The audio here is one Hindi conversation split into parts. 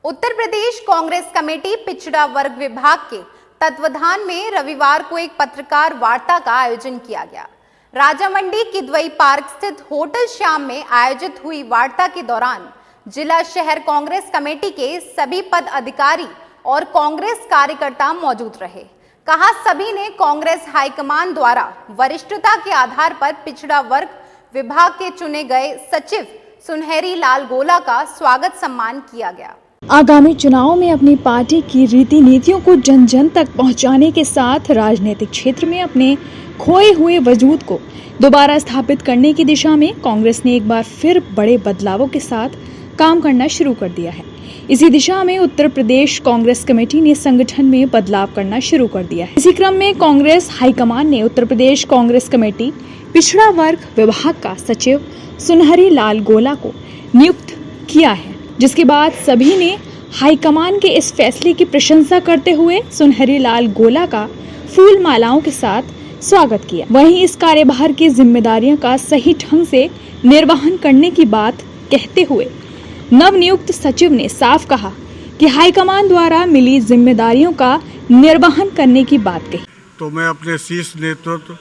उत्तर प्रदेश कांग्रेस कमेटी पिछड़ा वर्ग विभाग के तत्वाधान में रविवार को एक पत्रकार वार्ता का आयोजन किया गया। राजामंडी किदवई पार्क स्थित होटल श्याम में आयोजित हुई वार्ता के दौरान जिला शहर कांग्रेस कमेटी के सभी पद अधिकारी और कांग्रेस कार्यकर्ता मौजूद रहे। कहा, सभी ने कांग्रेस हाईकमान द्वारा वरिष्ठता के आधार पर पिछड़ा वर्ग विभाग के चुने गए सचिव सुनहरी लाल गोला का स्वागत सम्मान किया गया। आगामी चुनाव में अपनी पार्टी की रीति नीतियों को जन जन तक पहुंचाने के साथ राजनीतिक क्षेत्र में अपने खोए हुए वजूद को दोबारा स्थापित करने की दिशा में कांग्रेस ने एक बार फिर बड़े बदलावों के साथ काम करना शुरू कर दिया है। इसी दिशा में उत्तर प्रदेश कांग्रेस कमेटी ने संगठन में बदलाव करना शुरू कर दिया है। इसी क्रम में कांग्रेस हाईकमान ने उत्तर प्रदेश कांग्रेस कमेटी पिछड़ा वर्ग विभाग का सचिव सुनहरी लाल गोला को नियुक्त किया है, जिसके बाद सभी ने हाईकमान के इस फैसले की प्रशंसा करते हुए सुनहरी लाल गोला का फूल मालाओं के साथ स्वागत किया। वहीं इस कार्यभार की जिम्मेदारियों का सही ढंग से निर्वहन करने की बात कहते हुए नवनियुक्त सचिव ने साफ कहा कि हाईकमान द्वारा मिली जिम्मेदारियों का निर्वहन करने की बात कही। तो मैं अपने शीर्ष नेतृत्व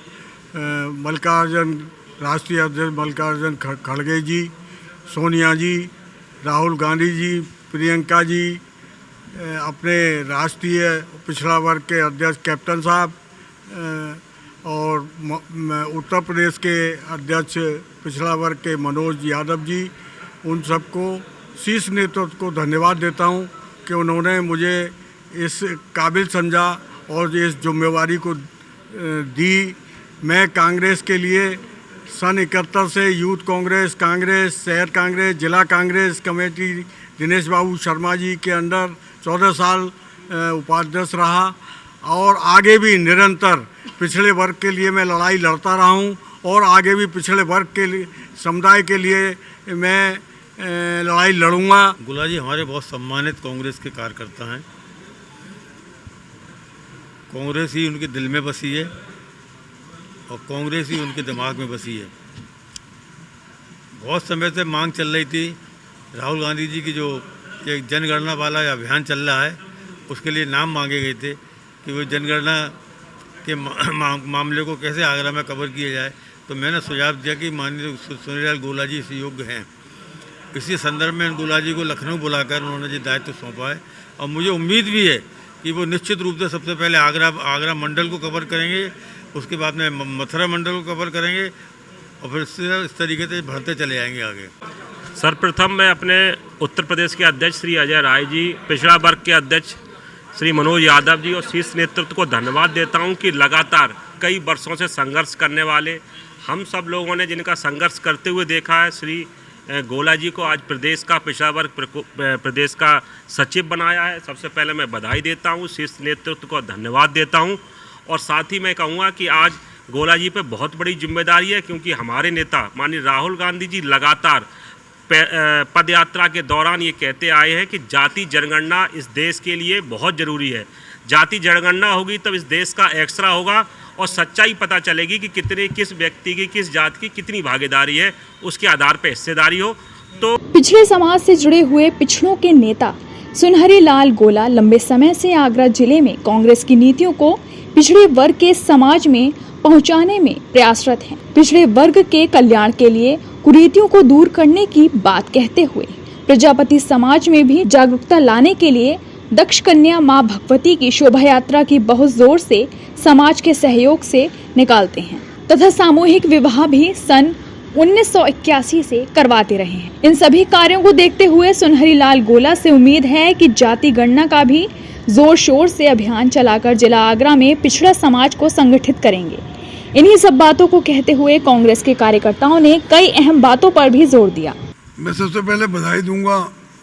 मल्लिकार्जुन राष्ट्रीय अध्यक्ष मल्लिकार्जुन खड़गे जी, सोनिया जी, राहुल गांधी जी, प्रियंका जी, अपने राष्ट्रीय पिछड़ा वर्ग के अध्यक्ष कैप्टन साहब और उत्तर प्रदेश के अध्यक्ष पिछड़ा वर्ग के मनोज यादव जी, उन सबको शीर्ष नेतृत्व को धन्यवाद देता हूं कि उन्होंने मुझे इस काबिल समझा और इस जिम्मेवारी को दी। मैं कांग्रेस के लिए सन 71 से यूथ कांग्रेस, शहर कांग्रेस, जिला कांग्रेस कमेटी दिनेश बाबू शर्मा जी के अंडर 14 साल उपाध्यक्ष रहा और आगे भी निरंतर पिछड़े वर्ग के लिए मैं लड़ाई लड़ता रहा हूं और आगे भी पिछड़े वर्ग के लिए समुदाय के लिए मैं लड़ाई लड़ूंगा। गोला जी हमारे बहुत सम्मानित कांग्रेस के कार्यकर्ता हैं। कांग्रेस ही उनके दिल में बसी है और कांग्रेस ही उनके दिमाग में बसी है। बहुत समय से मांग चल रही थी, राहुल गांधी जी की जो एक जनगणना वाला अभियान चल रहा है उसके लिए नाम मांगे गए थे कि वो जनगणना के मामले को कैसे आगरा में कवर किया जाए। तो मैंने सुझाव दिया कि माननीय सुनहरी लाल गोला जी इस योग्य हैं। इसी संदर्भ में गोला जी को लखनऊ बुलाकर उन्होंने ये दायित्व सौंपा है और मुझे उम्मीद भी है कि वो निश्चित रूप से सबसे पहले आगरा मंडल को कवर करेंगे, उसके बाद में मथुरा मंडल को कवर करेंगे और फिर इस तरीके से बढ़ते चले जाएंगे आगे। सर्वप्रथम मैं अपने उत्तर प्रदेश के अध्यक्ष श्री अजय राय जी, पिछड़ा वर्ग के अध्यक्ष श्री मनोज यादव जी और शीर्ष नेतृत्व को धन्यवाद देता हूं कि लगातार कई वर्षों से संघर्ष करने वाले हम सब लोगों ने जिनका संघर्ष करते हुए देखा है, श्री गोला जी को आज प्रदेश का पिछड़ा वर्ग प्रदेश का सचिव बनाया है। सबसे पहले मैं बधाई देता हूं, शीर्ष नेतृत्व को धन्यवाद देता हूं और साथ ही मैं कहूँगा कि आज गोला जी पे बहुत बड़ी जिम्मेदारी है, क्योंकि हमारे नेता माननीय राहुल गांधी जी लगातार पदयात्रा के दौरान ये कहते आए हैं कि जाति जनगणना इस देश के लिए बहुत ज़रूरी है। जाति जनगणना होगी तब इस देश का एक्सरा होगा और सच्चाई पता चलेगी कि किस व्यक्ति की, किस जाति की कितनी भागीदारी है, उसके आधार पर हिस्सेदारी हो। तो पिछड़े समाज से जुड़े हुए पिछड़ों के नेता सुनहरी लाल गोला लंबे समय से आगरा जिले में कांग्रेस की नीतियों को पिछड़े वर्ग के समाज में पहुंचाने में प्रयासरत हैं। पिछड़े वर्ग के कल्याण के लिए कुरीतियों को दूर करने की बात कहते हुए प्रजापति समाज में भी जागरूकता लाने के लिए दक्ष कन्या मां भगवती की शोभा यात्रा की बहुत जोर से समाज के सहयोग से निकालते हैं तथा सामूहिक विवाह भी सन 1981 से करवाते रहे हैं। इन सभी कार्यों को देखते हुए सुनहरी लाल गोला से उम्मीद है कि जाति गणना का भी जोर शोर से अभियान चलाकर जिला आगरा में पिछड़ा समाज को संगठित करेंगे। इन्हीं सब बातों को कहते हुए कांग्रेस के कार्यकर्ताओं ने कई अहम बातों पर भी जोर दिया। मैं सबसे पहले बधाई दूंगा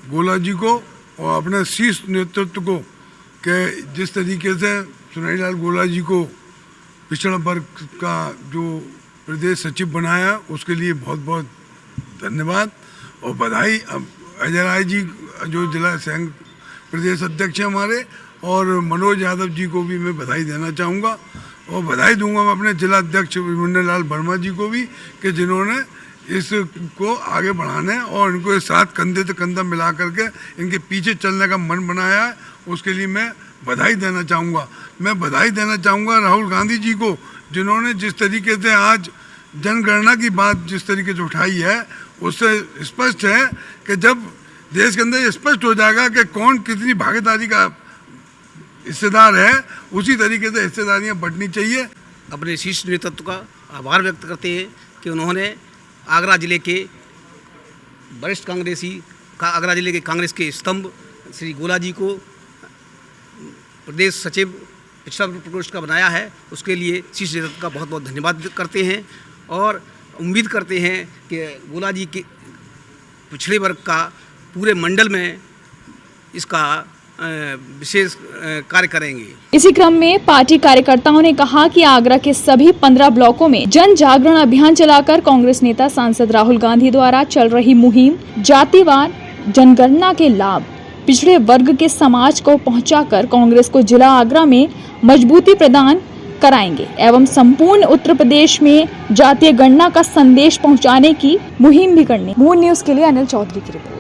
गोला जी को और अपने शीर्ष नेतृत्व को कि जिस तरीके से सुनहरी लाल गोला जी को पिछड़ा वर्ग का जो प्रदेश सचिव बनाया उसके लिए बहुत बहुत धन्यवाद और बधाई। अजय राय जी जो जिला संघ प्रदेश अध्यक्ष हैं हमारे, और मनोज यादव जी को भी मैं बधाई देना चाहूँगा और बधाई दूंगा मैं अपने जिला अध्यक्ष विमंडल लाल वर्मा जी को भी कि जिन्होंने इसको आगे बढ़ाने और इनको एक साथ कंधे से कंधा मिला करके इनके पीछे चलने का मन बनाया है, उसके लिए मैं बधाई देना चाहूँगा। मैं बधाई देना चाहूँगा राहुल गांधी जी को, जिन्होंने जिस तरीके से आज जनगणना की बात जिस तरीके से उठाई है, उससे स्पष्ट है कि जब देश के अंदर स्पष्ट हो जाएगा कि कौन कितनी भागीदारी का हिस्सेदार है, उसी तरीके से हिस्सेदारियाँ बढ़नी चाहिए। अपने शीर्ष नेतृत्व का आभार व्यक्त करते हैं कि उन्होंने आगरा जिले के वरिष्ठ आगरा जिले के कांग्रेस के स्तंभ श्री गोला जी को प्रदेश सचिव पिछड़ा प्रकोष्ठ का बनाया है। उसके लिए शीर्ष नेतृत्व का बहुत बहुत धन्यवाद करते हैं और उम्मीद करते हैं कि गोला जी के पिछड़े वर्ग का पूरे मंडल में इसका विशेष कार्य करेंगे। इसी क्रम में पार्टी कार्यकर्ताओं ने कहा कि आगरा के सभी 15 ब्लॉकों में जन जागरण अभियान चलाकर कांग्रेस नेता सांसद राहुल गांधी द्वारा चल रही मुहिम जातिवार जनगणना के लाभ पिछड़े वर्ग के समाज को पहुंचाकर कांग्रेस को जिला आगरा में मजबूती प्रदान कराएंगे एवं संपूर्ण उत्तर प्रदेश में जातीय गणना का संदेश पहुंचाने की मुहिम भी करनी। मून न्यूज के लिए अनिल चौधरी की रिपोर्ट।